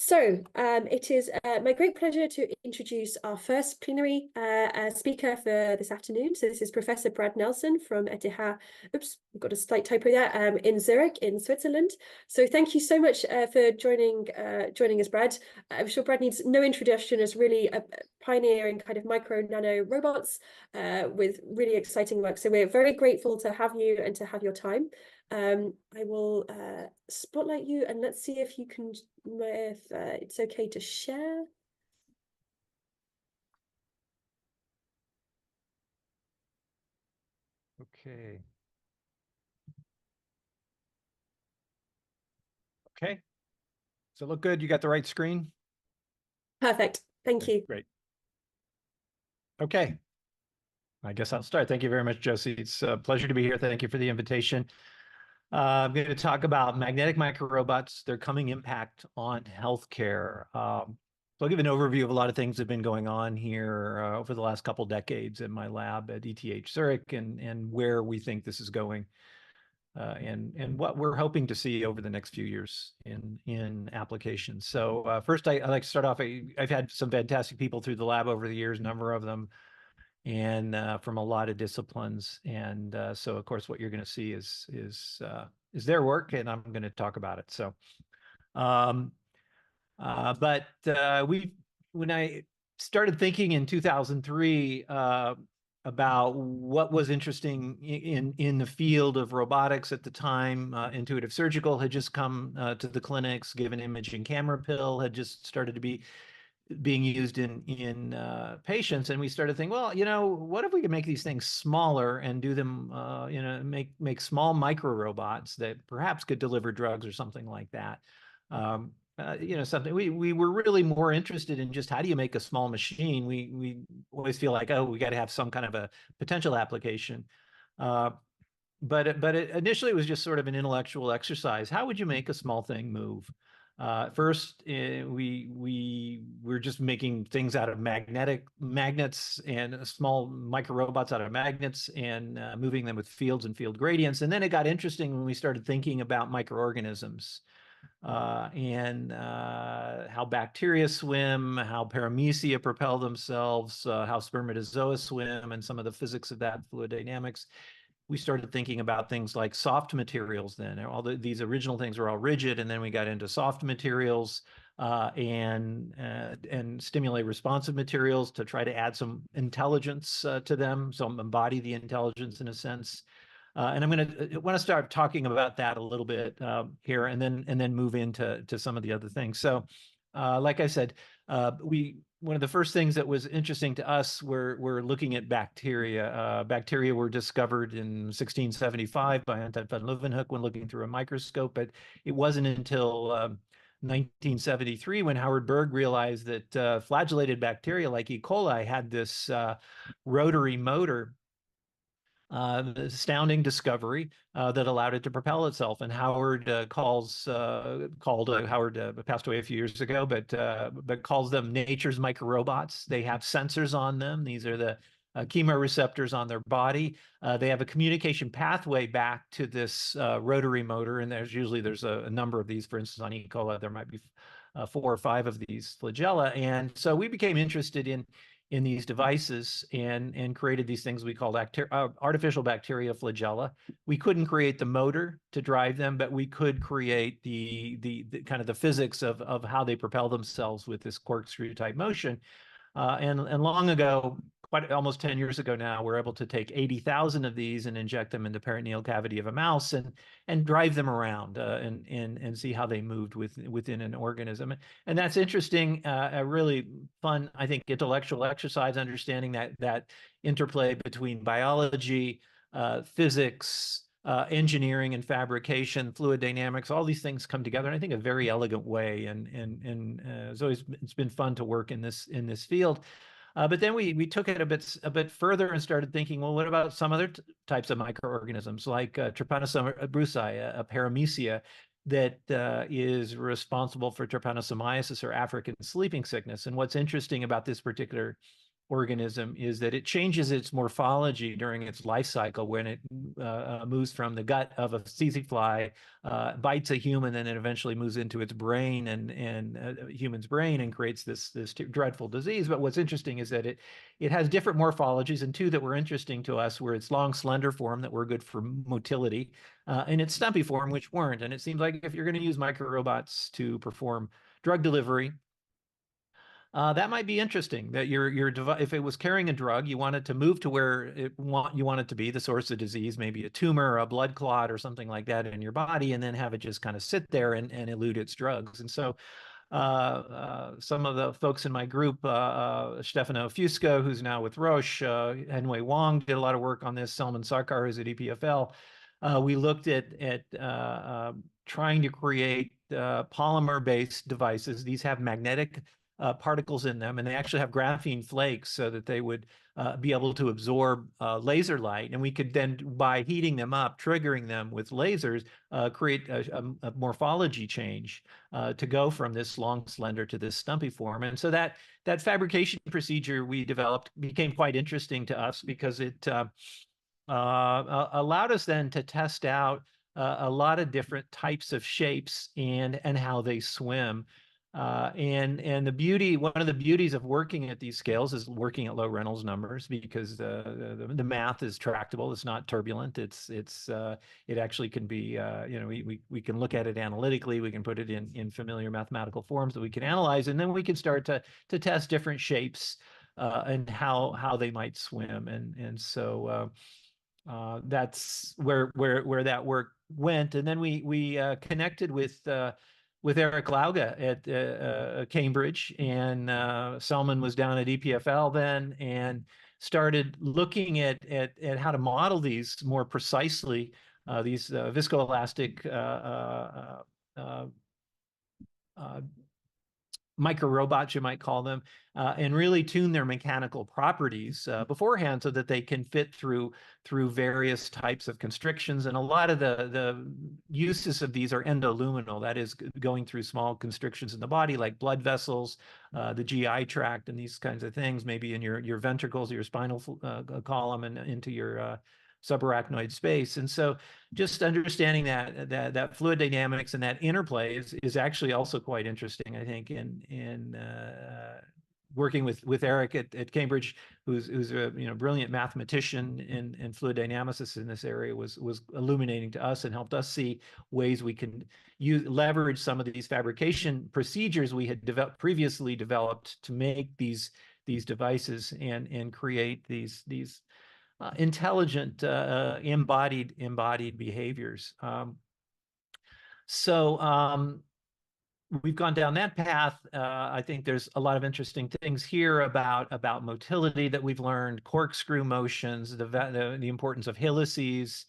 It is my great pleasure to introduce our first plenary speaker for this afternoon. So this is Professor Brad Nelson from ETH. Oops, we've got a slight typo there. In Zurich, in Switzerland. So thank you so much for joining us, Brad. I'm sure Brad needs no introduction as really a pioneer in kind of micro nano robots with really exciting work. So we're very grateful to have you and to have your time. I will spotlight you and let's see if you can, if it's okay to share. Okay. Okay. Does it look good? You got the right screen? Perfect. Thank you. Great. Okay. I guess I'll start. Thank you very much, Josie. It's a pleasure to be here. Thank you for the invitation. I'm going to talk about magnetic microrobots, their coming impact on healthcare. So I'll give an overview of a lot of things that have been going on here over the last couple decades in my lab at ETH Zurich and where we think this is going and what we're hoping to see over the next few years in applications. So first, I like to start off. I've had some fantastic people through the lab over the years, a number of them, and from a lot of disciplines. And so, of course, what you're going to see is their work, and I'm going to talk about it. So, when I started thinking in 2003 about what was interesting in the field of robotics at the time, Intuitive Surgical had just come to the clinics, given imaging camera pill had just started to be being used in patients, and we started thinking, well, what if we could make these things smaller and do them, make small micro robots that perhaps could deliver drugs or something like that. Something we were really more interested in just how do you make a small machine. We always feel like, oh, we got to have some kind of a potential application. But initially it was just sort of an intellectual exercise. How would you make a small thing move? First, we were just making things out of magnets and small micro robots out of magnets and moving them with fields and field gradients. And then it got interesting when we started thinking about microorganisms and how bacteria swim, how paramecia propel themselves, how spermatozoa swim, and some of the physics of that, fluid dynamics. We started thinking about things like soft materials then. These original things were all rigid, and then we got into soft materials and stimulate responsive materials to try to add some intelligence to them, so embody the intelligence in a sense. And I'm going to want to start talking about that a little bit here, and then move into some of the other things. So, like I said, one of the first things that was interesting to us were looking at bacteria. Bacteria were discovered in 1675 by Anton van Leeuwenhoek when looking through a microscope, but it wasn't until 1973 when Howard Berg realized that flagellated bacteria like E. coli had this rotary motor. Astounding discovery that allowed it to propel itself. And Howard Howard passed away a few years ago, but calls them nature's microrobots. They have sensors on them. These are the chemoreceptors on their body. They have a communication pathway back to this rotary motor, and there's a number of these. For instance, on E. coli, there might be 4 or 5 of these flagella. And so we became interested in these devices and created these things we called artificial bacteria flagella. We couldn't create the motor to drive them, but we could create the kind of the physics of how they propel themselves with this corkscrew type motion. And long ago, almost 10 years ago now, we're able to take 80,000 of these and inject them in the peritoneal cavity of a mouse and drive them around and see how they moved within an organism. And that's interesting, a really fun, I think, intellectual exercise, understanding that interplay between biology, physics, engineering and fabrication, fluid dynamics, all these things come together in, I think, a very elegant way. And it's been fun to work in this field. But then we took it a bit further and started thinking, well, what about some other types of microorganisms like Trypanosoma brucei, a paramecia that is responsible for trypanosomiasis or African sleeping sickness. And what's interesting about this particular organism is that it changes its morphology during its life cycle when it moves from the gut of a tsetse fly, bites a human, and then eventually moves into its brain and a human's brain and creates this dreadful disease. But what's interesting is that it has different morphologies, and two that were interesting to us were its long, slender form that were good for motility, and its stumpy form, which weren't. And it seems like if you're going to use microrobots to perform drug delivery, that might be interesting. That if it was carrying a drug, you want it to move to where you want it to be, the source of disease, maybe a tumor or a blood clot or something like that in your body, and then have it just kind of sit there and elute its drugs. And so some of the folks in my group, Stefano Fusco, who's now with Roche, Henwei Wang did a lot of work on this, Salman Sarkar, who's at EPFL. We looked at trying to create polymer-based devices. These have magnetic particles in them, and they actually have graphene flakes so that they would be able to absorb laser light. And we could then, by heating them up, triggering them with lasers, create a morphology change to go from this long, slender to this stumpy form. And so that fabrication procedure we developed became quite interesting to us because it allowed us then to test out a lot of different types of shapes and how they swim. And one of the beauties of working at these scales is working at low Reynolds numbers, because the math is tractable. It's not turbulent. It actually can be, we can look at it analytically. We can put it in familiar mathematical forms that we can analyze, and then we can start to test different shapes and how they might swim. And so that's where that work went. And then we connected with Eric Lauga at Cambridge, and Selman was down at EPFL then, and started looking at how to model these more precisely, these viscoelastic microrobots, you might call them, and really tune their mechanical properties beforehand so that they can fit through various types of constrictions. And a lot of the uses of these are endoluminal, that is, going through small constrictions in the body, like blood vessels, the GI tract, and these kinds of things, maybe in your ventricles, your spinal column, and into your subarachnoid space. And so just understanding that fluid dynamics and that interplay is actually also quite interesting, I think, in working with Eric at Cambridge, who's a brilliant mathematician and fluid dynamicist in this area, was illuminating to us and helped us see ways we can leverage some of these fabrication procedures we had previously developed to make these devices and create these intelligent embodied behaviors. So we've gone down that path. I think there's a lot of interesting things here about motility that we've learned, corkscrew motions, the importance of helices,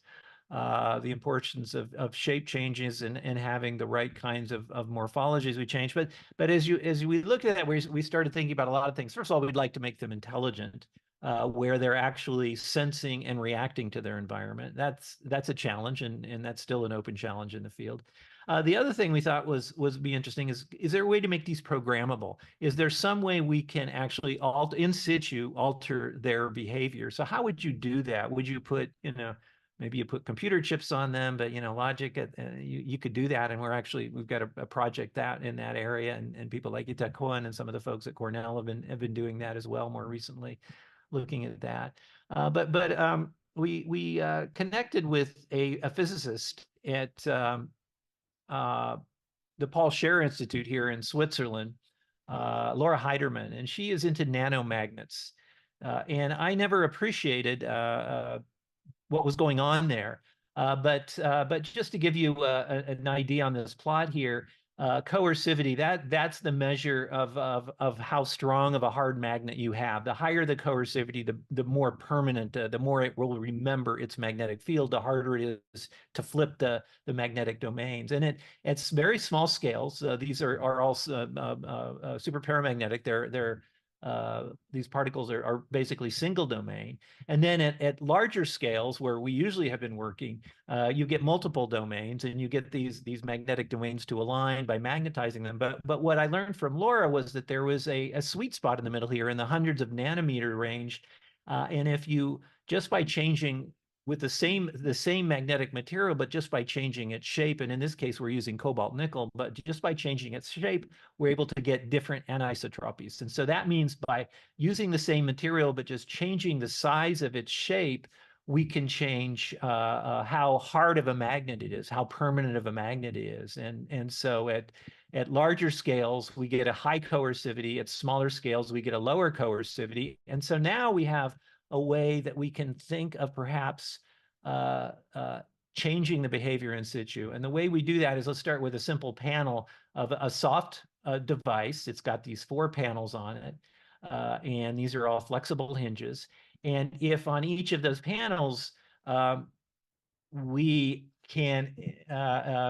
the importance of shape changes and having the right kinds of morphologies we change. But as we looked at that, we started thinking about a lot of things. First of all, we'd like to make them intelligent, where they're actually sensing and reacting to their environment. That's a challenge, and that's still an open challenge in the field. The other thing we thought was be interesting is there a way to make these programmable? Is there some way we can actually in situ alter their behavior? So how would you do that? Would you put, maybe you put computer chips on them, but logic, you could do that. And we've got a project in that area, and people like Yitek Cohen and some of the folks at Cornell have been doing that as well more recently, looking at that. But we connected with a physicist at the Paul Scher Institute here in Switzerland, Laura Heiderman, and she is into nanomagnets. And I never appreciated what was going on there. But just to give you an idea on this plot here, coercivity, that's the measure of how strong of a hard magnet you have. The higher the coercivity, the more permanent, the more it will remember its magnetic field, the harder it is to flip the magnetic domains. And it's very small scales. These are all super paramagnetic. They're these particles are basically single domain. And then at larger scales, where we usually have been working, you get multiple domains, and you get these magnetic domains to align by magnetizing them. But what I learned from Laura was that there was a sweet spot in the middle here in the hundreds of nanometer range. And if you, just by changing with the same magnetic material, but just by changing its shape, and in this case, we're using cobalt nickel, but just by changing its shape, we're able to get different anisotropies. And so that means by using the same material, but just changing the size of its shape, we can change how hard of a magnet it is, how permanent of a magnet it is. And so at larger scales, we get a high coercivity. At smaller scales, we get a lower coercivity. And so now we have a way that we can think of perhaps changing the behavior in situ. And the way we do that is, let's start with a simple panel of a soft device. It's got these 4 panels on it, and these are all flexible hinges. And if on each of those panels, we can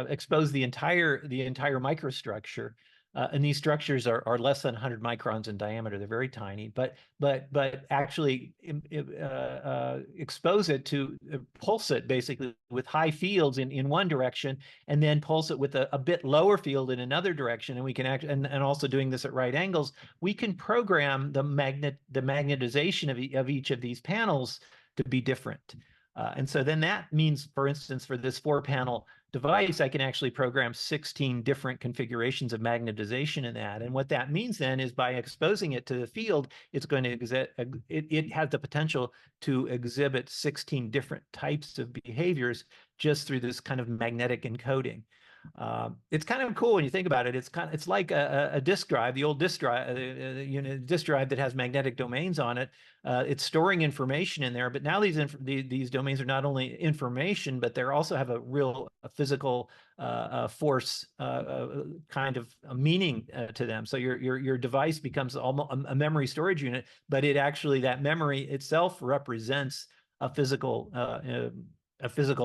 expose the entire microstructure, and these structures are less than 100 microns in diameter. They're very tiny, but actually expose it to pulse it basically with high fields in one direction, and then pulse it with a bit lower field in another direction. And we can and also doing this at right angles, we can program the magnetization of each of these panels to be different. And so then that means, for instance, for this 4-panel device, I can actually program 16 different configurations of magnetization in that. And what that means then is, by exposing it to the field, it's going to it has the potential to exhibit 16 different types of behaviors just through this kind of magnetic encoding. It's kind of cool when you think about it. It's like a disk drive, the old disk drive, disk drive that has magnetic domains on it. It's storing information in there, but now these domains are not only information, but they also have a physical force kind of a meaning to them. So your device becomes almost a memory storage unit, but that memory itself represents a physical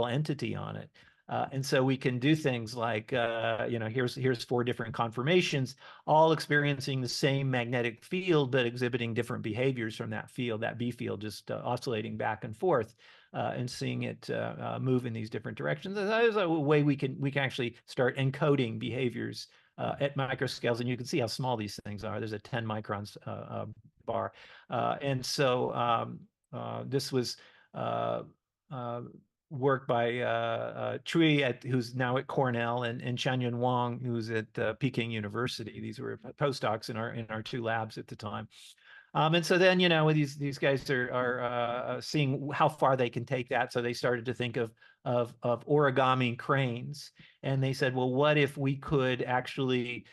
entity on it. And so we can do things like, here's 4 different conformations, all experiencing the same magnetic field, but exhibiting different behaviors from that field, that B field just oscillating back and forth, and seeing it move in these different directions. That is a way we can actually start encoding behaviors at microscales, and you can see how small these things are. There's a 10 microns bar. And so this was work by Chui, who's now at Cornell, and Changyun Wang, who's at Peking University. These were postdocs in our 2 labs at the time. And so then, these guys are seeing how far they can take that. So they started to think of origami cranes, and they said, well, what if we could actually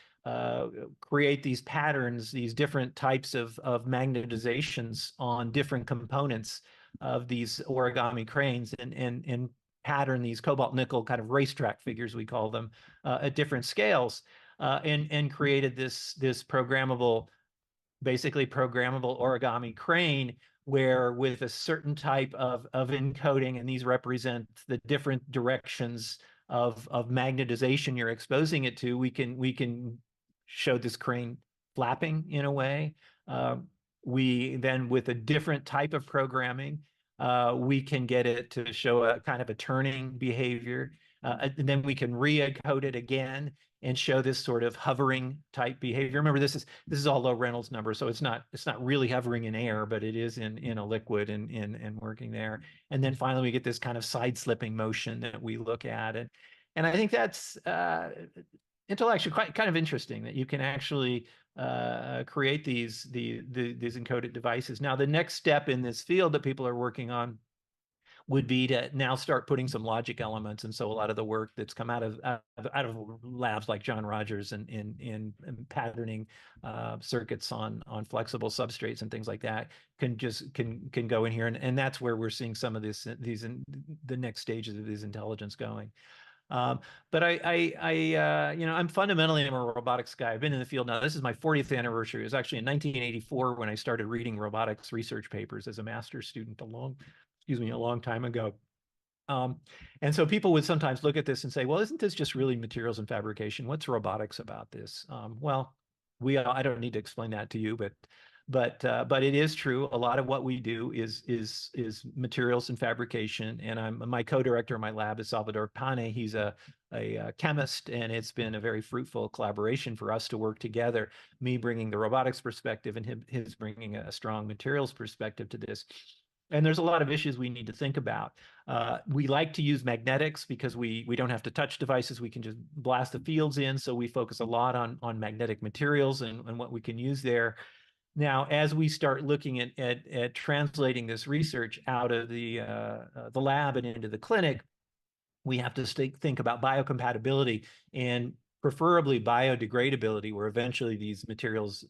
create these patterns, these different types of magnetizations on different components of these origami cranes, and pattern these cobalt nickel kind of racetrack figures, we call them, at different scales, and created this basically programmable origami crane, where with a certain type of encoding, and these represent the different directions of magnetization you're exposing it to, we can show this crane flapping in a way. We then, with a different type of programming, we can get it to show a kind of a turning behavior. And then we can re-encode it again and show this sort of hovering type behavior. Remember, this is all low Reynolds number, so it's not really hovering in air, but it is in a liquid and working there. And then finally, we get this kind of side slipping motion that we look at it. And I think that's intellectually quite kind of interesting, that you can actually create these encoded devices. Now, the next step in this field that people are working on would be to now start putting some logic elements. And so a lot of the work that's come out of labs like John Rogers in patterning circuits on flexible substrates and things like that can go in here, and that's where we're seeing some of the next stages of this intelligence going. But I'm fundamentally, I'm a robotics guy. I've been in the field now. This is my 40th anniversary. It was actually in 1984 when I started reading robotics research papers as a master's student a long time ago. And so people would sometimes look at this and say, well, isn't this just really materials and fabrication? What's robotics about this? Well, I don't need to explain that to you, but But it is true. A lot of what we do is materials and fabrication. And my co-director in my lab is Salvador Pane. He's a chemist, and it's been a very fruitful collaboration for us to work together. Me bringing the robotics perspective, and his bringing a strong materials perspective to this. And there's a lot of issues we need to think about. We like to use magnetics because we don't have to touch devices. We can just blast the fields in. So we focus a lot on magnetic materials and what we can use there. Now, as we start looking at translating this research out of the lab and into the clinic, we have to think about biocompatibility and preferably biodegradability, where eventually these materials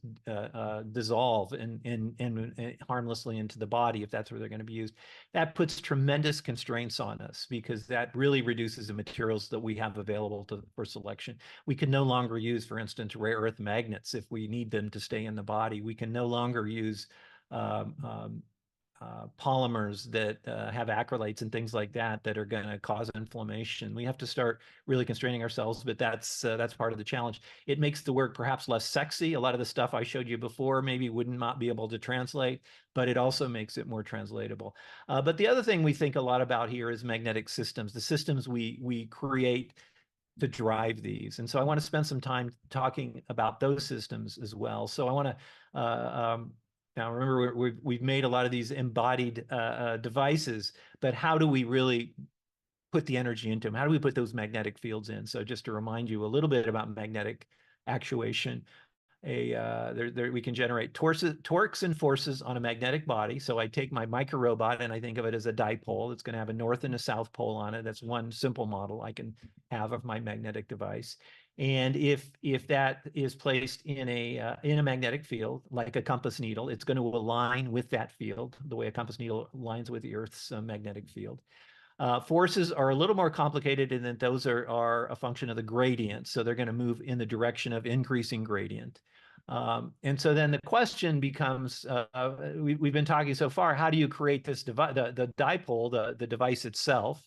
dissolve and harmlessly into the body if that's where they're going to be used. That puts tremendous constraints on us because that really reduces the materials that we have available for selection. We can no longer use, for instance, rare earth magnets if we need them to stay in the body. We can no longer use polymers that have acrylates and things like that are going to cause inflammation. We have to start really constraining ourselves, but that's part of the challenge. It makes the work perhaps less sexy. A lot of the stuff I showed you before maybe would not be able to translate, but it also makes it more translatable. But the other thing we think a lot about here is magnetic systems, the systems we create to drive these. And so I want to spend some time talking about those systems as well. So I want to now, remember, we've made a lot of these embodied devices, but how do we really put the energy into them? How do we put those magnetic fields in? So just to remind you a little bit about magnetic actuation, we can generate torques and forces on a magnetic body. So I take my microrobot and I think of it as a dipole. It's going to have a north and a south pole on it. That's one simple model I can have of my magnetic device. And if that is placed in a magnetic field, like a compass needle, it's going to align with that field, the way a compass needle aligns with the Earth's magnetic field. Forces are a little more complicated in that those are a function of the gradient. So they're going to move in the direction of increasing gradient. And so then the question becomes, we've been talking so far, how do you create this device, the dipole, the device itself?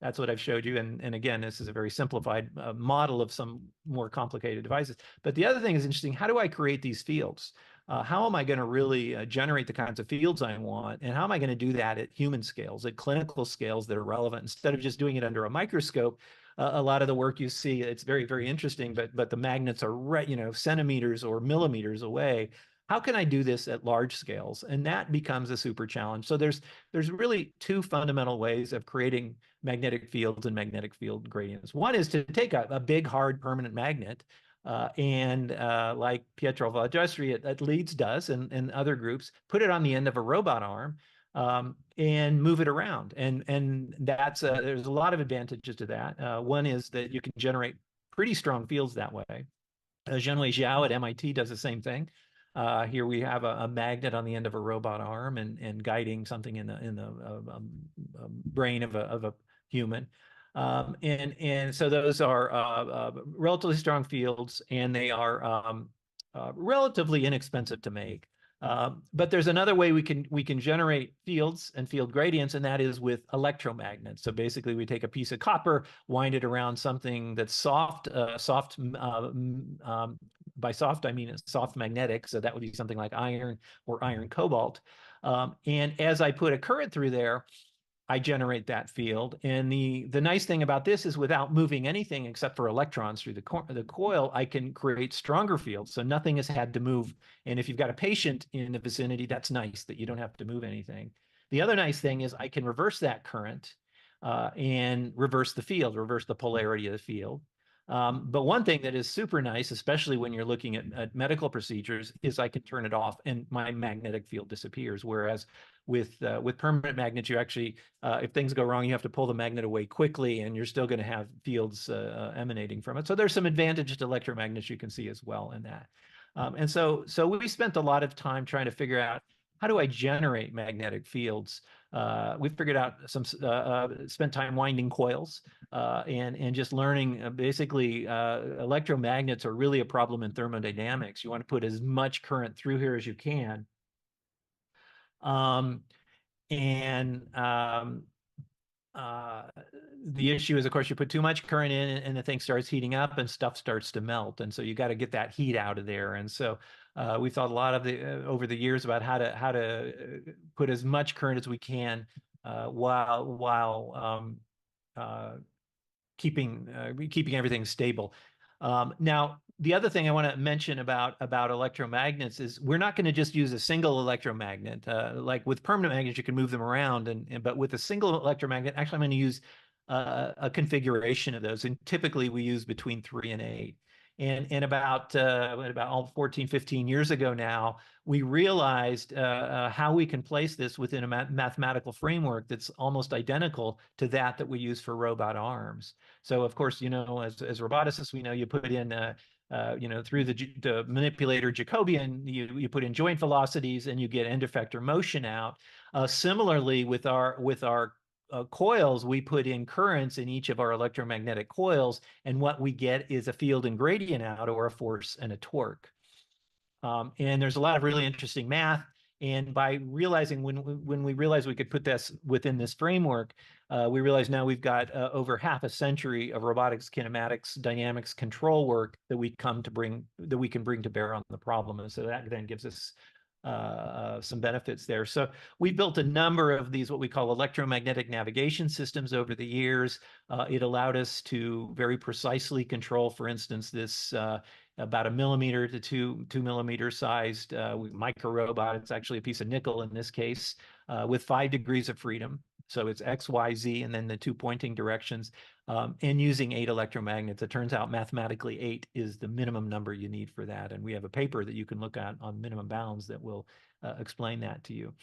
That's what I've showed you. And again, this is a very simplified model of some more complicated devices. But the other thing is interesting, how do I create these fields? How am I going to really generate the kinds of fields I want? And how am I going to do that at human scales, at clinical scales that are relevant, instead of just doing it under a microscope? A lot of the work you see, it's very, very interesting, but the magnets are centimeters or millimeters away. How can I do this at large scales? And that becomes a super challenge. So there's really two fundamental ways of creating magnetic fields and magnetic field gradients. One is to take a big, hard, permanent magnet, and like Pietro Valdestri at Leeds does, and other groups, put it on the end of a robot arm and move it around. And that's there's a lot of advantages to that. One is that you can generate pretty strong fields that way. Zhenwei Zhao at MIT does the same thing. Here we have a magnet on the end of a robot arm and guiding something in the brain of a human. And so those are relatively strong fields, and they are relatively inexpensive to make. But there's another way we can generate fields and field gradients, and that is with electromagnets. So basically, we take a piece of copper, wind it around something that's soft. By soft, I mean it's soft magnetic. So that would be something like iron or iron cobalt. And as I put a current through there, I generate that field. And the nice thing about this is without moving anything except for electrons through the coil, I can create stronger fields. So nothing has had to move. And if you've got a patient in the vicinity, that's nice that you don't have to move anything. The other nice thing is I can reverse that current and reverse the field, reverse the polarity of the field. But one thing that is super nice, especially when you're looking at medical procedures, is I can turn it off and my magnetic field disappears. Whereas with permanent magnets, you actually, if things go wrong, you have to pull the magnet away quickly, and you're still going to have fields emanating from it. So there's some advantages to electromagnets you can see as well in that. And so we spent a lot of time trying to figure out, how do I generate magnetic fields? We figured out spent time winding coils and just learning basically electromagnets are really a problem in thermodynamics. You want to put as much current through here as you can. the issue is, of course, you put too much current in and the thing starts heating up and stuff starts to melt. And so you got to get that heat out of there. And so we thought a lot of over the years about how to put as much current as we can while keeping everything stable. Now, the other thing I want to mention about electromagnets is we're not going to just use a single electromagnet. Like with permanent magnets, you can move them around, but with a single electromagnet, actually, I'm going to use a configuration of those. And typically, we use between 3 and 8. And about 14, 15 years ago now, we realized how we can place this within a mathematical framework that's almost identical to that we use for robot arms. So, of course, as roboticists, we know you put in through the manipulator Jacobian, you put in joint velocities and you get end effector motion out. Similarly, with our coils, we put in currents in each of our electromagnetic coils, and what we get is a field and gradient out, or a force and a torque. And there's a lot of really interesting math. And by realizing when we realized we could put this within this framework, we realized now we've got over half a century of robotics, kinematics, dynamics, control work that we can bring to bear on the problem. And so that then gives us some benefits there. So we built a number of these, what we call electromagnetic navigation systems over the years. It allowed us to very precisely control, for instance, this about 1 millimeter to 2 millimeter sized microrobot. It's actually a piece of nickel in this case, with 5 degrees of freedom. So it's X, Y, Z, and then the 2 pointing directions, and using 8 electromagnets. It turns out mathematically 8 is the minimum number you need for that. And we have a paper that you can look at on minimum bounds that will explain that to you.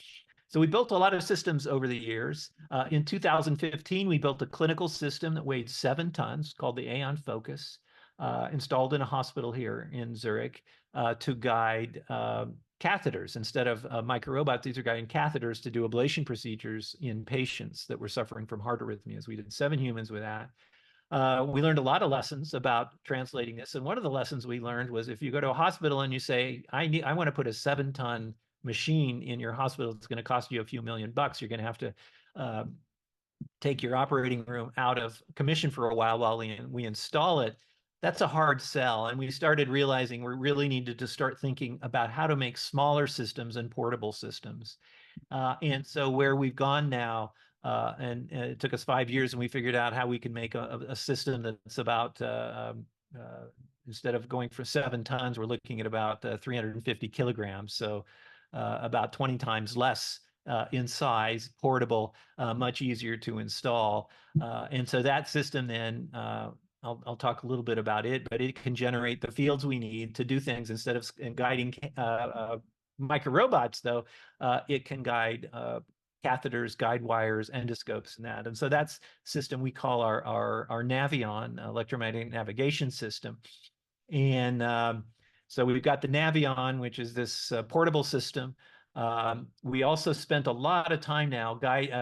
So we built a lot of systems over the years. In 2015, we built a clinical system that weighed 7 tons called the Aeon Focus, installed in a hospital here in Zurich to guide catheters. Instead of microrobots, these are guiding catheters to do ablation procedures in patients that were suffering from heart arrhythmias. We did 7 humans with that. We learned a lot of lessons about translating this. And one of the lessons we learned was if you go to a hospital and you say, I want to put a 7-ton machine in your hospital, it's going to cost you a few $1,000,000. You're going to have to take your operating room out of commission for a while we install it. That's a hard sell. And we started realizing we really needed to start thinking about how to make smaller systems and portable systems. And so where we've gone now, and it took us 5 years, and we figured out how we can make a system that's about, instead of going for 7 tons, we're looking at about 350 kilograms. So about 20 times less in size, portable, much easier to install. And so that system then, I'll talk a little bit about it, but it can generate the fields we need to do things. Instead of guiding microrobots, though, it can guide catheters, guide wires, endoscopes, and that. And so that's system we call our Navion, electromagnetic navigation system. And so we've got the Navion, which is this portable system. We also spent a lot of time now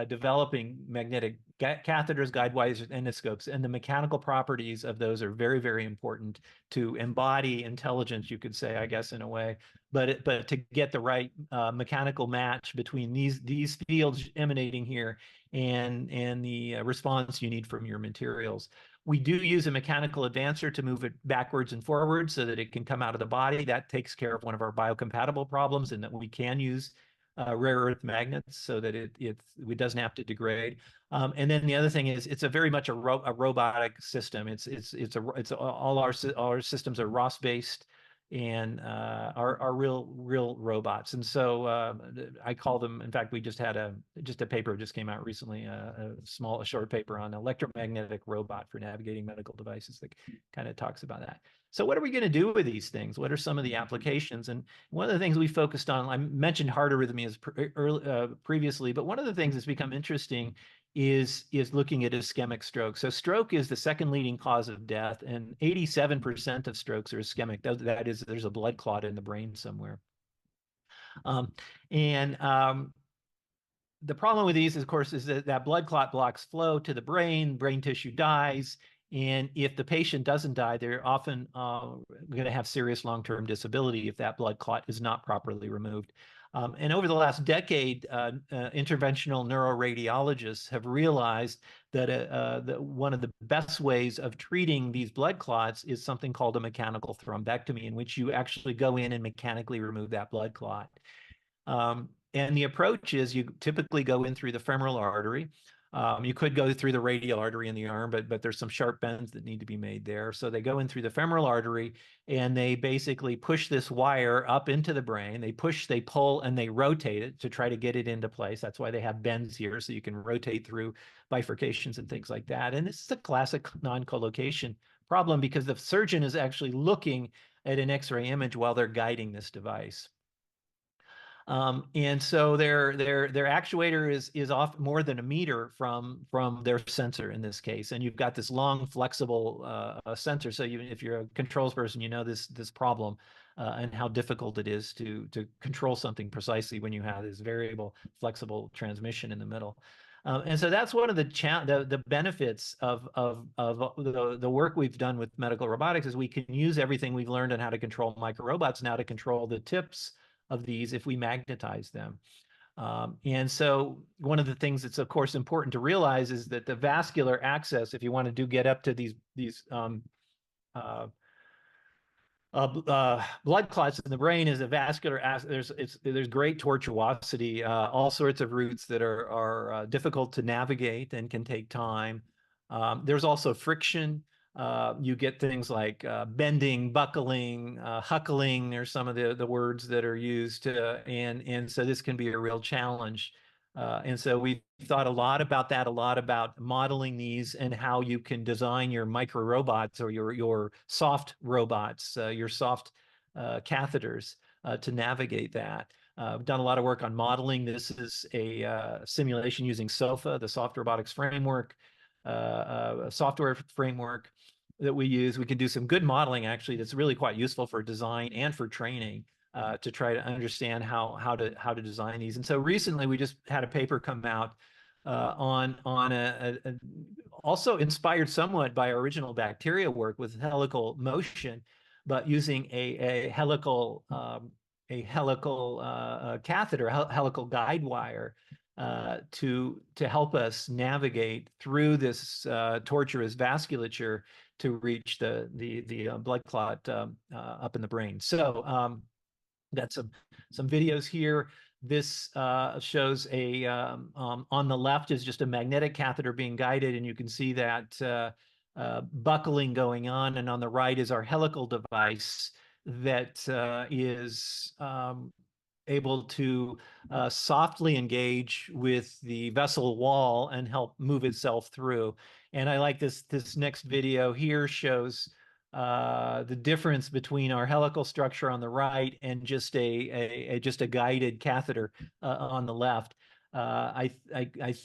developing magnetic catheters, guide wires, and endoscopes, and the mechanical properties of those are very, very important to embody intelligence, you could say, I guess, in a way. But to get the right mechanical match between these fields emanating here and the response you need from your materials. We do use a mechanical advancer to move it backwards and forwards so that it can come out of the body. That takes care of one of our biocompatible problems, in that we can use rare earth magnets so that it doesn't have to degrade. And then the other thing is it's a very much a robotic system. All our systems are ROS based and are real robots. And so I call them, in fact, we just had a paper just came out recently, a short paper on electromagnetic robot for navigating medical devices that kind of talks about that. So what are we going to do with these things? What are some of the applications? And one of the things we focused on, I mentioned heart arrhythmias previously, but one of the things that's become interesting is looking at ischemic stroke. So stroke is the second leading cause of death, and 87% of strokes are ischemic. That is, there's a blood clot in the brain somewhere. The problem with these, of course, is that blood clot blocks flow to the brain tissue dies. And if the patient doesn't die, they're often going to have serious long-term disability if that blood clot is not properly removed. And over the last decade, interventional neuroradiologists have realized that one of the best ways of treating these blood clots is something called a mechanical thrombectomy, in which you actually go in and mechanically remove that blood clot. And the approach is you typically go in through the femoral artery. You could go through the radial artery in the arm, but there's some sharp bends that need to be made there. So they go in through the femoral artery and they basically push this wire up into the brain. They push, they pull, and they rotate it to try to get it into place. That's why they have bends here, so you can rotate through bifurcations and things like that. And this is a classic non-collocation problem because the surgeon is actually looking at an X-ray image while they're guiding this device. And so their actuator is off more than a meter from their sensor in this case, and you've got this long flexible sensor. So if you're a controls person, you know this problem and how difficult it is to control something precisely when you have this variable flexible transmission in the middle. And so that's one of the benefits of the work we've done with medical robotics is we can use everything we've learned on how to control microrobots now to control the tips of these if we magnetize them. And so one of the things that's of course important to realize is that the vascular access, if you want to get up to these blood clots in the brain, is a vascular. There's great tortuosity, all sorts of routes that are difficult to navigate and can take time. There's also friction. You get things like bending, buckling, huckling are some of the words that are used, and so this can be a real challenge. And so we thought a lot about that, a lot about modeling these and how you can design your micro robots or your soft robots, your soft catheters to navigate that. I've done a lot of work on modeling. This is a simulation using SOFA, the Soft Robotics Framework, a software framework that we use. We can do some good modeling actually that's really quite useful for design and for training to try to understand how to design these. And so recently we just had a paper come out on also inspired somewhat by our original bacteria work with helical motion, but using a helical catheter, helical guide wire to help us navigate through this tortuous vasculature to reach the blood clot up in the brain. So got some videos here. This shows on the left is just a magnetic catheter being guided, and you can see that buckling going on. And on the right is our helical device that is able to softly engage with the vessel wall and help move itself through. And I like this next video here shows the difference between our helical structure on the right and just a guided catheter on the left. I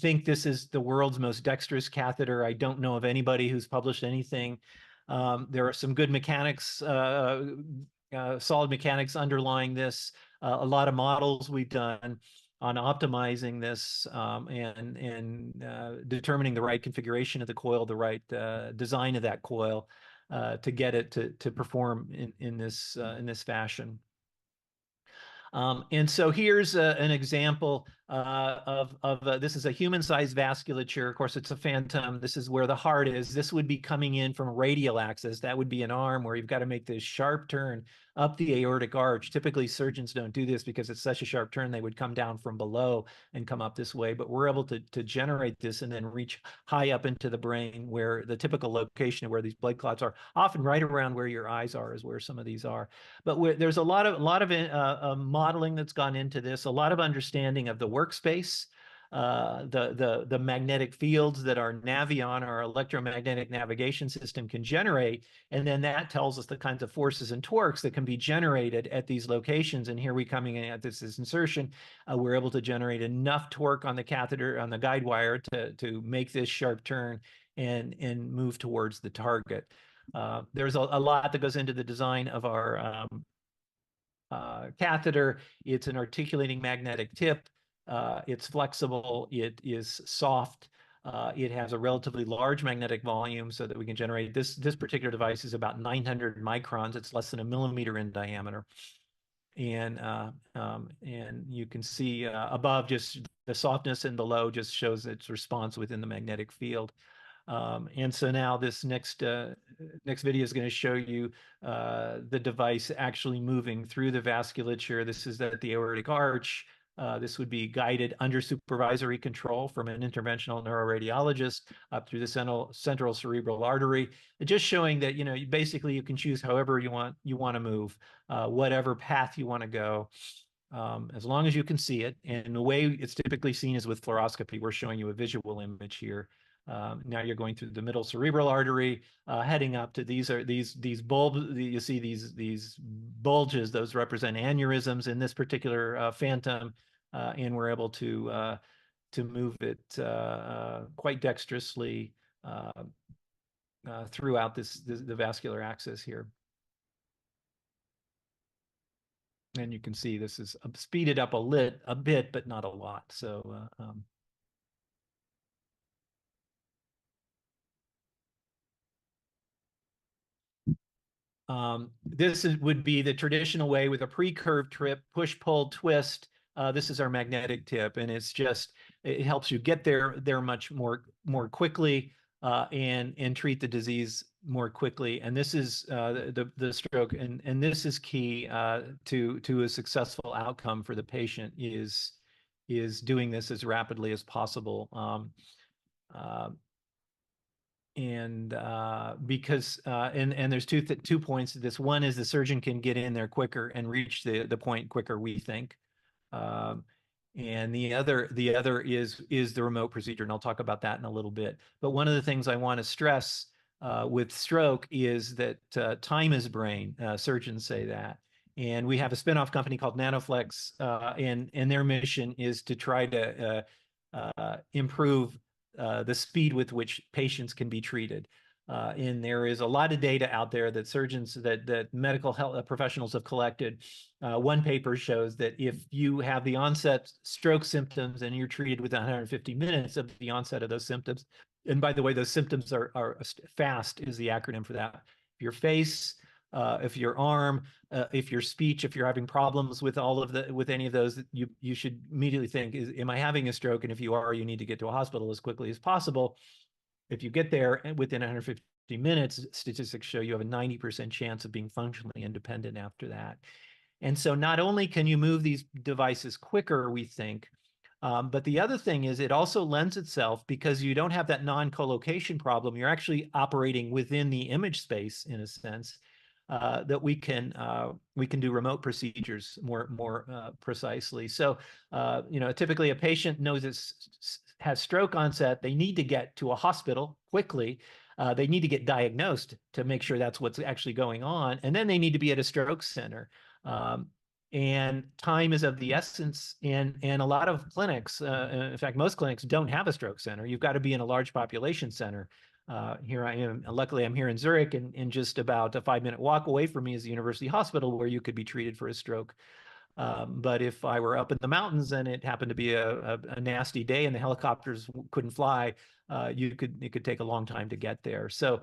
think this is the world's most dexterous catheter. I don't know of anybody who's published anything. There are some good mechanics, solid mechanics underlying this. A lot of models we've done on optimizing this and determining the right configuration of the coil, the right design of that coil to get it to perform in this fashion. And so here's an example of this is a human-sized vasculature. Of course, it's a phantom. This is where the heart is. This would be coming in from a radial axis. That would be an arm where you've got to make this sharp turn up the aortic arch. Typically, surgeons don't do this because it's such a sharp turn. They would come down from below and come up this way. But we're able to generate this and then reach high up into the brain, where the typical location of where these blood clots are, often right around where your eyes are, is where some of these are. But there's a lot of modeling that's gone into this, a lot of understanding of the workspace, the magnetic fields that our Navion, our electromagnetic navigation system, can generate, and then that tells us the kinds of forces and torques that can be generated at these locations. And here we coming in at this insertion, we're able to generate enough torque on the catheter, on the guide wire, to make this sharp turn and move towards the target. There's a lot that goes into the design of our catheter. It's an articulating magnetic tip. It's flexible. It is soft. It has a relatively large magnetic volume so that we can generate this particular device is about 900 microns. It's less than a millimeter in diameter. and you can see above just the softness, and below just shows its response within the magnetic field. And so now this next video is going to show you the device actually moving through the vasculature. This is at the aortic arch. This would be guided under supervisory control from an interventional neuroradiologist up through the central cerebral artery, just showing that basically you can choose however you want to move, whatever path you want to go. As long as you can see it. And the way it's typically seen is with fluoroscopy. We're showing you a visual image here. Now you're going through the middle cerebral artery, heading up to these bulbs. You see these bulges; those represent aneurysms in this particular phantom, and we're able to move it quite dexterously throughout the vascular axis here. And you can see this is speeded up a bit, but not a lot. So. This would be the traditional way with a pre-curved trip, push, pull, twist. This is our magnetic tip, and it helps you get there much more quickly and treat the disease more quickly. And this is the stroke, and this is key to a successful outcome for the patient is doing this as rapidly as possible. And because there's two points to this. One is the surgeon can get in there quicker and reach the point quicker, we think. And the other is the remote procedure, and I'll talk about that in a little bit. But one of the things I want to stress with stroke is that time is brain. Surgeons say that. And we have a spinoff company called Nanoflex, and their mission is to try to improve the speed with which patients can be treated. And there is a lot of data out there that surgeons, that medical health professionals have collected. One paper shows that if you have the onset stroke symptoms and you're treated within 150 minutes of the onset of those symptoms, and by the way, those symptoms are FAST is the acronym for that. If your face, if your arm, if your speech, if you're having problems with with any of those, you should immediately think, am I having a stroke? And if you are, you need to get to a hospital as quickly as possible. If you get there within 150 minutes, statistics show you have a 90% chance of being functionally independent after that. And so not only can you move these devices quicker, we think, but the other thing is it also lends itself, because you don't have that non-collocation problem. You're actually operating within the image space in a sense. That we can do remote procedures more precisely. So, typically a patient knows has stroke onset. They need to get to a hospital quickly. They need to get diagnosed to make sure that's what's actually going on, and then they need to be at a stroke center. And time is of the essence. And a lot of clinics, in fact, most clinics don't have a stroke center. You've got to be in a large population center. Here I am. Luckily, I'm here in Zurich, and just about a 5-minute walk away from me is the university hospital where you could be treated for a stroke. But if I were up in the mountains and it happened to be a nasty day and the helicopters couldn't fly, it could take a long time to get there. So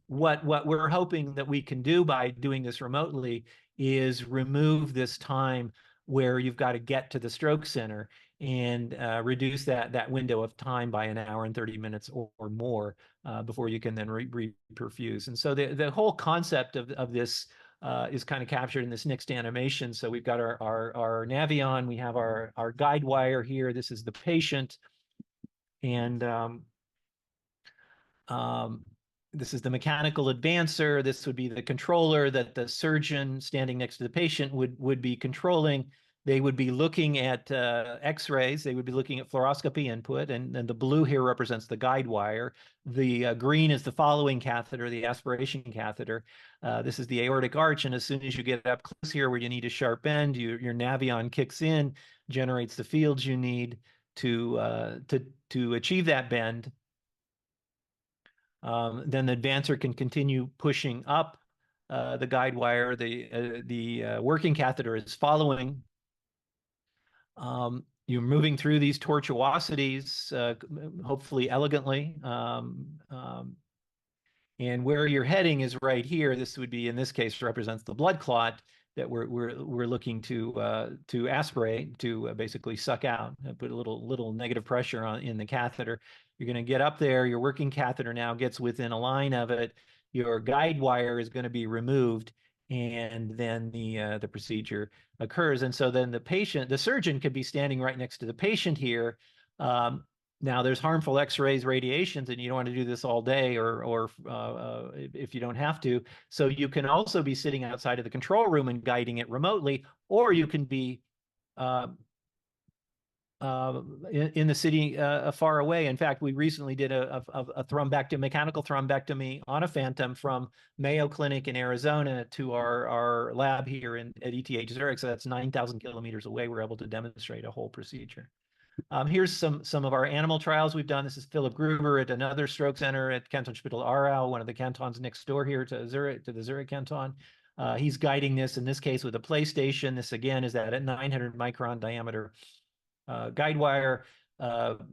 what we're hoping that we can do by doing this remotely is remove this time where you've got to get to the stroke center, and reduce that window of time by an hour and 30 minutes or more before you can then reperfuse. And so the whole concept of this is kind of captured in this next animation. So we've got our Navion, we have our guide wire here. This is the patient, and this is the mechanical advancer. This would be the controller that the surgeon standing next to the patient would be controlling. They would be looking at X-rays. They would be looking at fluoroscopy input, and the blue here represents the guide wire. The green is the following catheter, the aspiration catheter. This is the aortic arch, and as soon as you get up close here where you need a sharp bend, your Navion kicks in, generates the fields you need to achieve that bend. Then the advancer can continue pushing up the guide wire. The working catheter is following. You're moving through these tortuosities, hopefully elegantly. And where you're heading is right here. This would be, in this case, represents the blood clot that we're looking to aspirate, to basically suck out, put a little negative pressure on in the catheter. You're going to get up there. Your working catheter now gets within a line of it. Your guide wire is going to be removed, and then the procedure occurs. And so then the surgeon could be standing right next to the patient here. Now there's harmful X-rays, radiations, and you don't want to do this all day, or if you don't have to. So you can also be sitting outside of the control room and guiding it remotely, or you can be in the city far away. In fact, we recently did a mechanical thrombectomy on a Phantom from Mayo Clinic in Arizona to our lab here at ETH Zurich. So that's 9,000 kilometers away. We're able to demonstrate a whole procedure. Here's some of our animal trials we've done. This is Philip Gruber at another stroke center at Kantonsspital Aarau, one of the cantons next door here to Zurich, to the Zurich canton. He's guiding this, in this case, with a PlayStation. This, again, is at a 900 micron diameter guide wire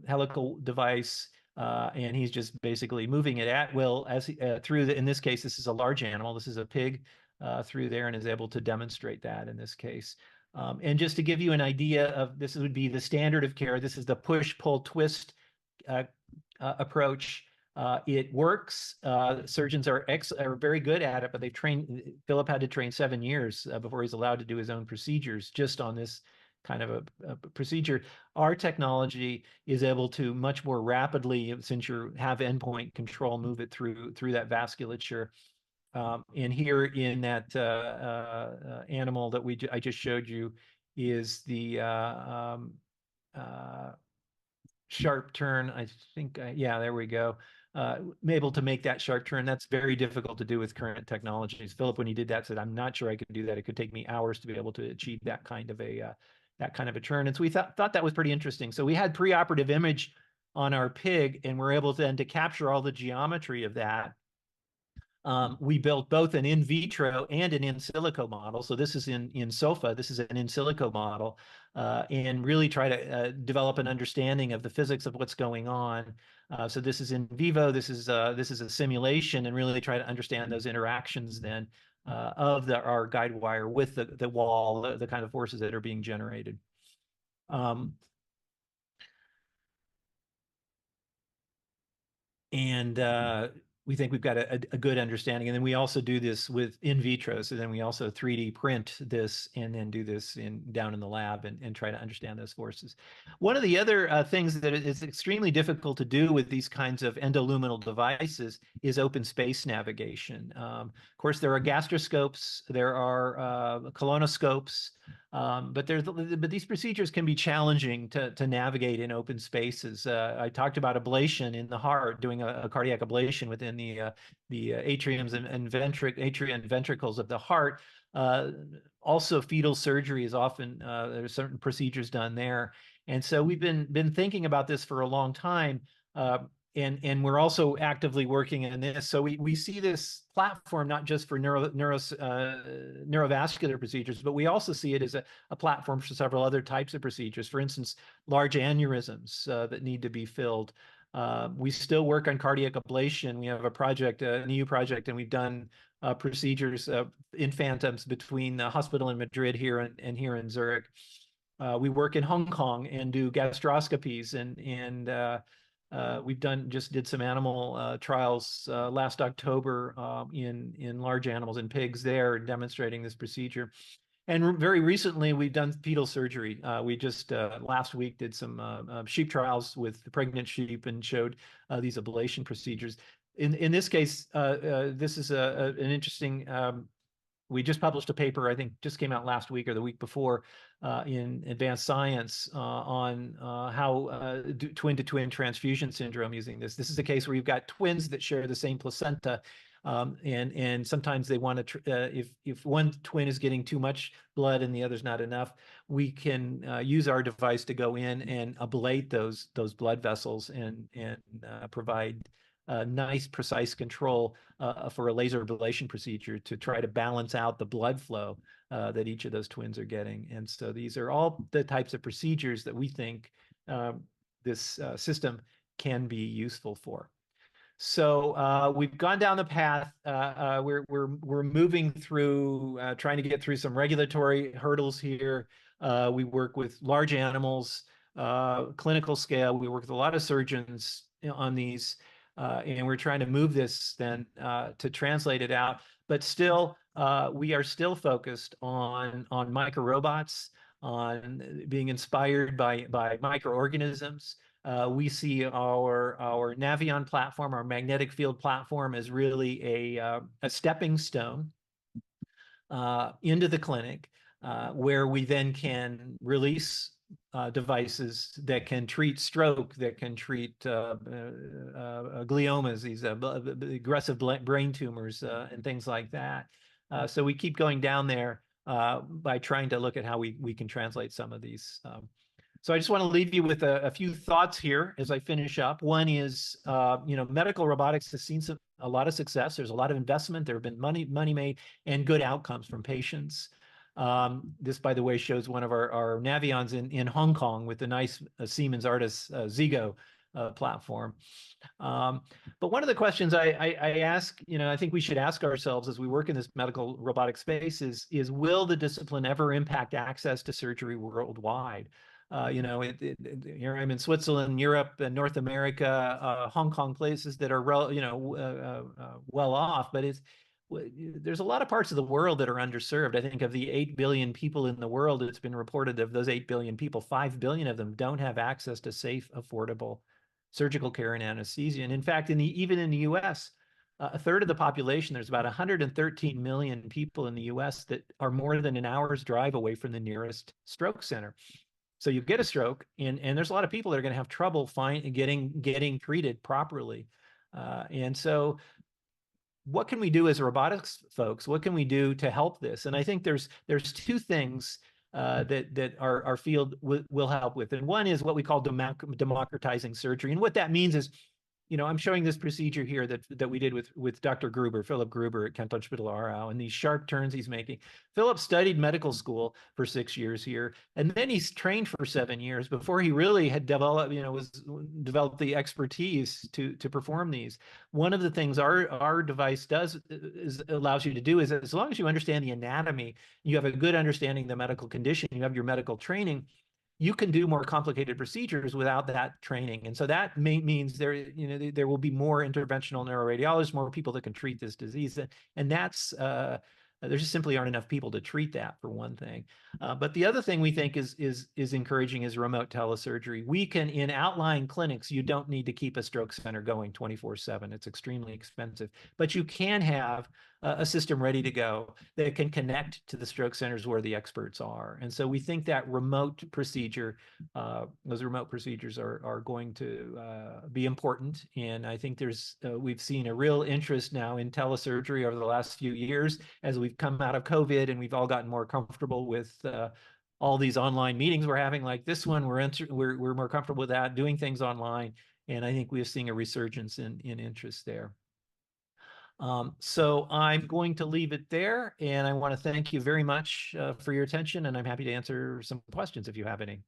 helical device, and he's just basically moving it at will as through in this case, this is a large animal. This is a pig through there, and is able to demonstrate that in this case. And just to give you an idea of, this would be the standard of care. This is the push, pull, twist approach. It works. Surgeons are very good at it, but Philip had to train 7 years before he's allowed to do his own procedures just on this kind of a procedure. Our technology is able to much more rapidly, since you have endpoint control, move it through that vasculature. And here in that animal that I just showed you is the sharp turn. I think, yeah, there we go. Able to make that sharp turn. That's very difficult to do with current technologies. Philip, when he did that, said, "I'm not sure I could do that. It could take me hours to be able to achieve that kind of a turn." And so we thought that was pretty interesting. So we had preoperative image on our pig, and we're able then to capture all the geometry of that. We built both an in vitro and an in silico model. So this is in SOFA. This is an in silico model, and really try to develop an understanding of the physics of what's going on. So this is in vivo. This is a simulation, and really try to understand those interactions then of our guide wire with the wall, the kind of forces that are being generated. And we think we've got a good understanding. And then we also do this with in vitro. So then we also 3D print this and then do this down in the lab and try to understand those forces. One of the other things that is extremely difficult to do with these kinds of endoluminal devices is open space navigation. Of course, there are gastroscopes, there are colonoscopes, but these procedures can be challenging to navigate in open spaces. I talked about ablation in the heart, doing a cardiac ablation within the atriums and ventricles of the heart. Also, fetal surgery is often there's certain procedures done there, and so we've been thinking about this for a long time. And we're also actively working in this. So we see this platform not just for neurovascular procedures, but we also see it as a platform for several other types of procedures. For instance, large aneurysms that need to be filled. We still work on cardiac ablation. We have a project, an EU project, and we've done procedures in Phantoms between the hospital in Madrid here and here in Zurich. We work in Hong Kong and do gastroscopies, and we've just did some animal trials last October in large animals and pigs there, demonstrating this procedure. And very recently, we've done fetal surgery. We just last week did some sheep trials with the pregnant sheep and showed these ablation procedures. In this case, this is an interesting. We just published a paper, I think just came out last week or the week before, in Advanced Science on how twin-to-twin transfusion syndrome using this. This is a case where you've got twins that share the same placenta, and sometimes they want to, if one twin is getting too much blood and the other's not enough, we can use our device to go in and ablate those blood vessels and provide nice, precise control for a laser ablation procedure to try to balance out the blood flow that each of those twins are getting. And so these are all the types of procedures that we think this system can be useful for. So we've gone down the path. We're moving through trying to get through some regulatory hurdles here. We work with large animals, clinical scale. We work with a lot of surgeons on these, and we're trying to move this then to translate it out. But still, we are still focused on microrobots, on being inspired by microorganisms. We see our Navion platform, our magnetic field platform, as really a stepping stone into the clinic, where we then can release devices that can treat stroke, that can treat gliomas, these aggressive brain tumors, and things like that. So we keep going down there by trying to look at how we can translate some of these. So I just want to leave you with a few thoughts here as I finish up. One is, medical robotics has seen a lot of success. There's a lot of investment. There have been money made and good outcomes from patients. This, by the way, shows one of our Navions in Hong Kong with the nice Siemens Artis Zigo platform. But one of the questions I ask, I think we should ask ourselves as we work in this medical robotic space is will the discipline ever impact access to surgery worldwide? Here I'm in Switzerland, Europe, and North America, Hong Kong, places that are well off, but there's a lot of parts of the world that are underserved. I think of the 8 billion people in the world, it's been reported of those 8 billion people, 5 billion of them don't have access to safe, affordable surgical care and anesthesia. And in fact, even in the US, a third of the population, there's about 113 million people in the US that are more than an hour's drive away from the nearest stroke center. So you get a stroke, and there's a lot of people that are going to have trouble getting treated properly. And so what can we do as robotics folks? What can we do to help this? And I think there's two things that our field will help with. And one is what we call democratizing surgery. And what that means is, I'm showing this procedure here that we did with Dr. Gruber, Philip Gruber at Kent Hospital Aarau, and these sharp turns he's making. Philip studied medical school for 6 years here, and then he's trained for 7 years before he really had developed the expertise to perform these. One of the things our device allows you to do is, as long as you understand the anatomy, you have a good understanding of the medical condition, you have your medical training, you can do more complicated procedures without that training. And so that means there will be more interventional neuroradiologists, more people that can treat this disease. And that's, there just simply aren't enough people to treat that, for one thing. But the other thing we think is encouraging is remote telesurgery. We can, in outlying clinics, you don't need to keep a stroke center going 24/7. It's extremely expensive, but you can have a system ready to go that can connect to the stroke centers where the experts are. And so we think that those remote procedures are going to be important. And I think we've seen a real interest now in telesurgery over the last few years as we've come out of COVID and we've all gotten more comfortable with all these online meetings we're having, like this one. We're more comfortable with that, doing things online. And I think we're seeing a resurgence in interest there. So I'm going to leave it there, and I want to thank you very much for your attention, and I'm happy to answer some questions if you have any.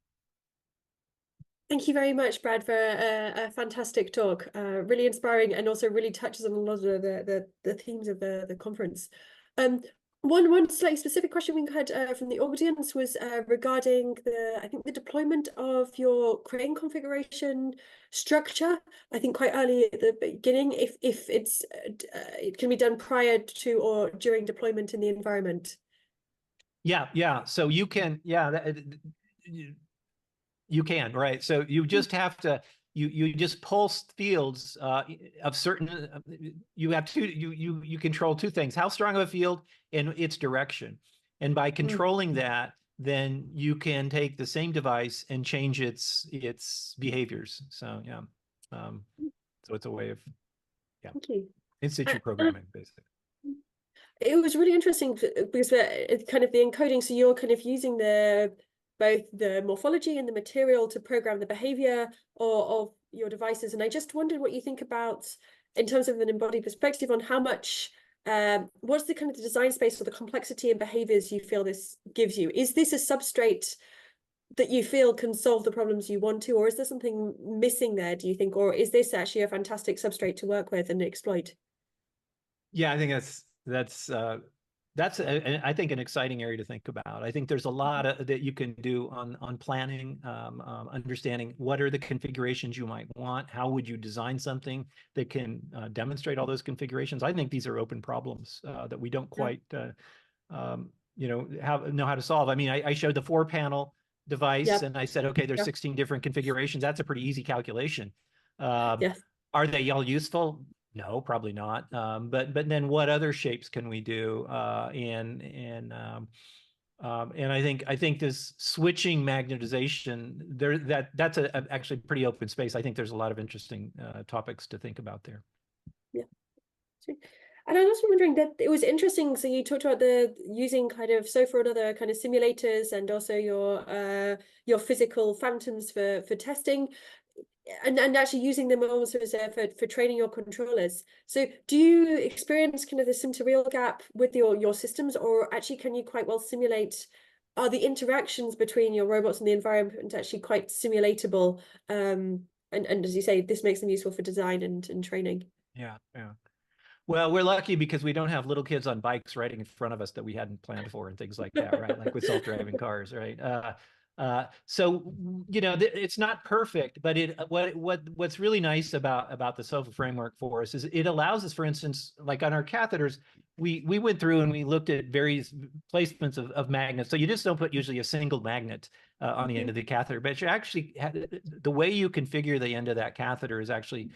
Thank you very much, Brad, for a fantastic talk. Really inspiring, and also really touches on a lot of the themes of the conference. One slightly specific question we had from the audience was regarding the deployment of your crane configuration structure. I think quite early at the beginning, if it can be done prior to or during deployment in the environment. Yeah. So you can, you can, right? So you just have to. You just pulse fields of certain. You have you control two things: how strong of a field and its direction. And by controlling that, then you can take the same device and change its behaviors. So yeah, so it's a way of Thank you. in situ programming, basically. It was really interesting because it's kind of the encoding. So you're kind of using both the morphology and the material to program the behavior of your devices. And I just wondered what you think about, in terms of an embodied perspective, on how much, what's the kind of the design space or the complexity and behaviors you feel this gives you? Is this a substrate that you feel can solve the problems you want to, or is there something missing there, do you think, or is this actually a fantastic substrate to work with and exploit? Yeah, I think I think an exciting area to think about. I think there's a lot that you can do on planning, understanding what are the configurations you might want. How would you design something that can demonstrate all those configurations? I think these are open problems that we don't Yeah, quite know how to solve. I mean, I showed the 4-panel device yeah, and I said, okay, there's yeah, 16 different configurations. That's a pretty easy calculation. Um, yeah, are they all useful? No, probably not. But then what other shapes can we do? And I think this switching magnetization there that's actually pretty open space. I think there's a lot of interesting topics to think about there. yeah. And I was also wondering that it was interesting. So you talked about the using kind of SOFA and other kind of simulators, and also your physical phantoms for testing, and actually using them also as for training your controllers. So do you experience kind of the sim to real gap with your systems, or actually can you quite well simulate? Are the interactions between your robots and the environment actually quite simulatable? And as you say, this makes them useful for design and training. Yeah, yeah. Well, we're lucky because we don't have little kids on bikes riding in front of us that we hadn't planned for and things like that, right? Like with self-driving cars, right? So it's not perfect, but what's really nice about the SOFA framework for us is it allows us, for instance, like on our catheters, we went through and we looked at various placements of magnets. So you just don't put usually a single magnet on the end of the catheter, but you actually the way you configure the end of that catheter is actually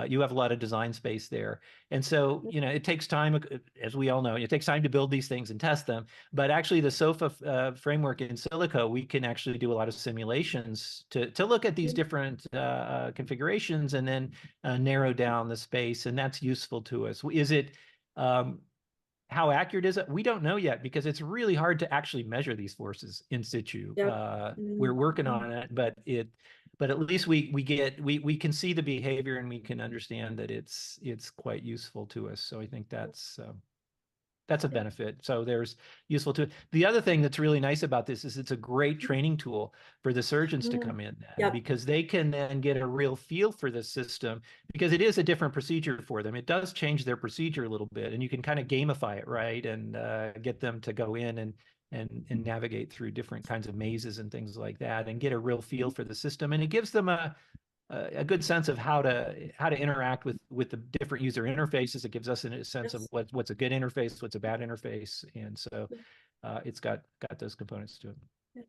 you have a lot of design space there. And so, it takes time, as we all know, it takes time to build these things and test them. But actually, the SOFA framework in silico, we can actually do a lot of simulations to look at these different configurations and then narrow down the space. And that's useful to us. Is it, how accurate is it? We don't know yet because it's really hard to actually measure these forces in situ. Yeah. We're working on it, but at least we can see the behavior and we can understand that it's quite useful to us. So I think that's a Yeah. benefit. So there's useful to it. The other thing that's really nice about this is it's a great training tool for the surgeons to come in then, Yeah. because they can then get a real feel for the system because it is a different procedure for them. It does change their procedure a little bit, and you can kind of gamify it, right? And get them to go in and navigate through different kinds of mazes and things like that and get a real feel for the system. And it gives them a good sense of how to interact with the different user interfaces. It gives us a sense of Yes. what's a good interface, what's a bad interface, and so it's got those components to it. Yeah.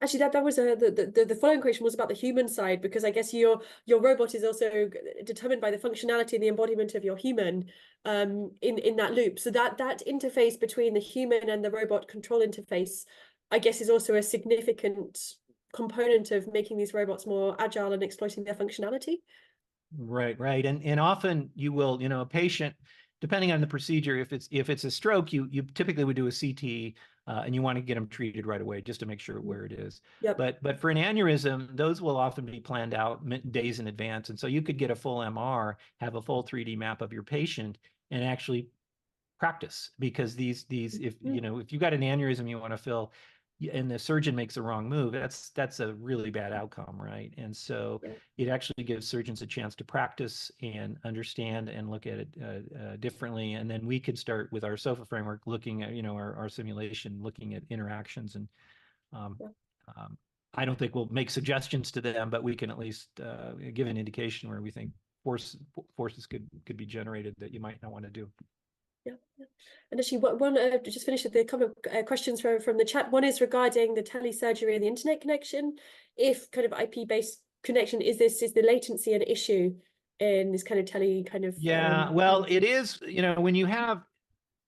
Actually, that was the following question was about the human side, because I guess your robot is also determined by the functionality and the embodiment of your human in that loop. So that interface between the human and the robot control interface, I guess, is also a significant component of making these robots more agile and exploiting their functionality. Right, right. And often you will, a patient, depending on the procedure, if it's a stroke, you typically would do a CT and you want to get them treated right away just to make sure where it is. Yep. But for an aneurysm, those will often be planned out days in advance. And so you could get a full MR, have a full 3D map of your patient, and actually practice, because these if if you got an aneurysm you want to fill and the surgeon makes a wrong move, that's a really bad outcome, right? And so Yeah. it actually gives surgeons a chance to practice and understand and look at it differently. And then we could start with our SOFA framework looking at our simulation, looking at interactions. And um, Yeah. um, I don't think we'll make suggestions to them, but we can at least give an indication where we think forces could be generated that you might not want to do. Yeah, yeah. And actually, one just finished with a couple of questions from the chat. One is regarding the telesurgery and the internet connection. If kind of IP-based connection, is the latency an issue in this kind of Yeah, well, it is, when you have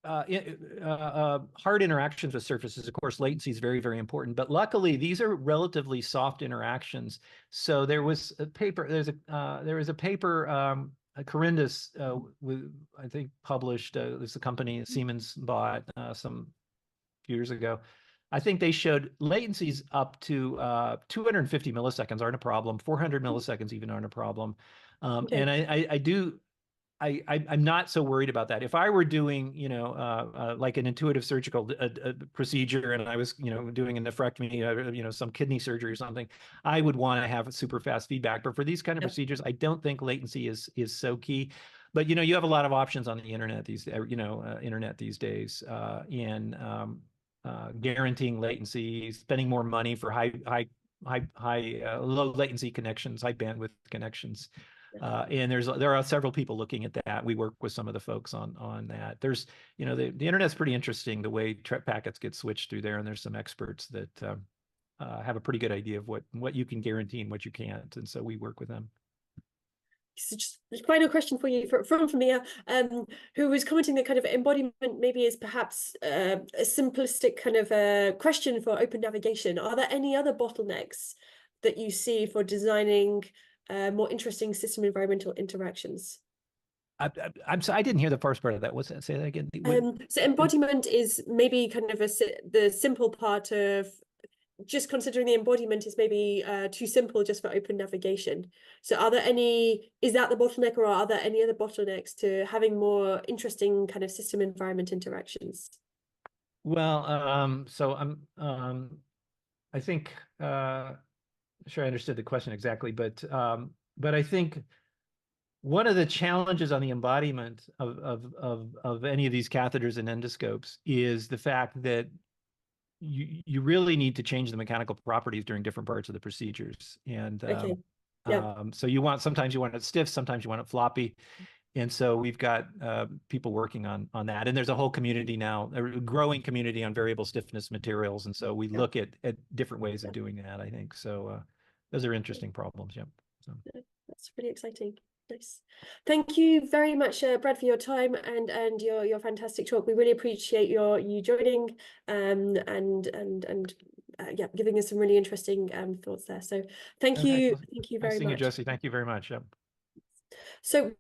hard interactions with surfaces, of course, latency is very, very important. But luckily, these are relatively soft interactions. So there was a paper, Corindus, I think, published, there's a company Siemens bought some years ago. I think they showed latencies up to 250 milliseconds aren't a problem. 400 milliseconds even aren't a problem. Okay. And I'm not so worried about that. If I were doing, like an intuitive surgical procedure, and I was, doing a nephrectomy, some kidney surgery or something, I would want to have a super fast feedback. But for these kind of Yeah. procedures, I don't think latency is so key. But you have a lot of options on the internet these days, in guaranteeing latency, spending more money for low latency connections, high bandwidth connections. And there are several people looking at that. We work with some of the folks on that. There's, the internet's pretty interesting, the way packets get switched through there, and there's some experts that have a pretty good idea of what you can guarantee and what you can't, and so we work with them. So just a final question for you from Mia, who was commenting that kind of embodiment maybe is perhaps a simplistic kind of question for open navigation. Are there any other bottlenecks that you see for designing more interesting system environmental interactions? I'm sorry, I didn't hear the first part of that. What's that? Say that again. So embodiment is maybe kind of the simple part of just considering the embodiment is maybe too simple just for open navigation. So is that the bottleneck, or are there any other bottlenecks to having more interesting kind of system environment interactions? Well, so I think, sure I understood the question exactly, but I think one of the challenges on the embodiment of any of these catheters and endoscopes is the fact that you really need to change the mechanical properties during different parts of the procedures. And Okay. Yeah. so sometimes you want it stiff, sometimes you want it floppy. And so we've got people working on that. And there's a whole community now, a growing community on variable stiffness materials. And so we look at different ways of doing that, I think. So those are interesting problems. Yep. So. That's really exciting. Nice. Thank you very much, Brad, for your time and your fantastic talk. We really appreciate you joining and yeah, giving us some really interesting thoughts there. So thank you very much. Nice seeing you, Josie. Thank you very much. Yep. So